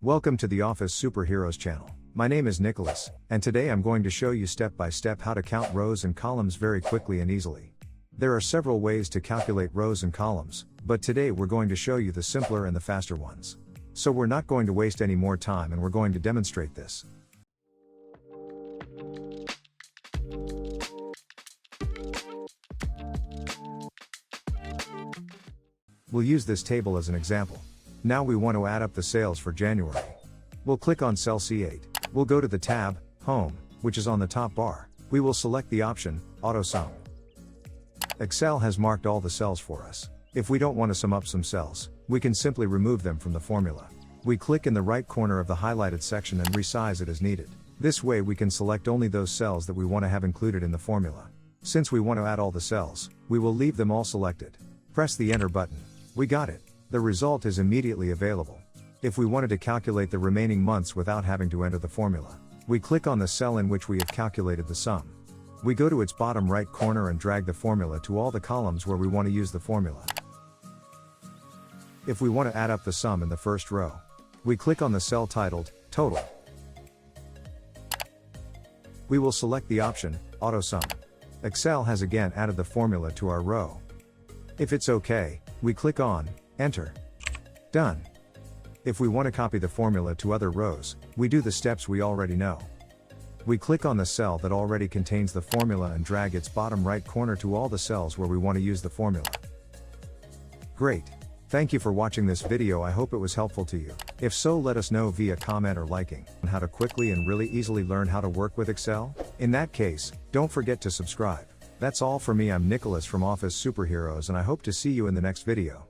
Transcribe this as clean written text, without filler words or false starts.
Welcome to the Office Superheroes channel. My name is Nicholas, and today I'm going to show you step by step how to count rows and columns very quickly and easily. There are several ways to calculate rows and columns, but today we're going to show you the simpler and the faster ones. So we're not going to waste any more time and we're going to demonstrate this. We'll use this table as an example. Now we want to add up the sales for January. We'll click on cell C8. We'll go to the tab, Home, which is on the top bar. We will select the option, Auto Sum. Excel has marked all the cells for us. If we don't want to sum up some cells, we can simply remove them from the formula. We click in the right corner of the highlighted section and resize it as needed. This way we can select only those cells that we want to have included in the formula. Since we want to add all the cells, we will leave them all selected. Press the Enter button. We got it. The result is immediately available. If we wanted to calculate the remaining months without having to enter the formula, we click on the cell in which we have calculated the sum. We go to its bottom right corner and drag the formula to all the columns where we want to use the formula. If we want to add up the sum in the first row, we click on the cell titled Total. We will select the option Auto Sum. Excel has again added the formula to our row. If it's okay, we click on Enter. Done. If we want to copy the formula to other rows, we do the steps we already know. We click on the cell that already contains the formula and drag its bottom right corner to all the cells where we want to use the formula. Great. Thank you for watching this video. I hope it was helpful to you. If so, let us know via comment or liking on how to quickly and really easily learn how to work with Excel. In that case, don't forget to subscribe. That's all for me. I'm Nicholas from Office Superheroes and I hope to see you in the next video.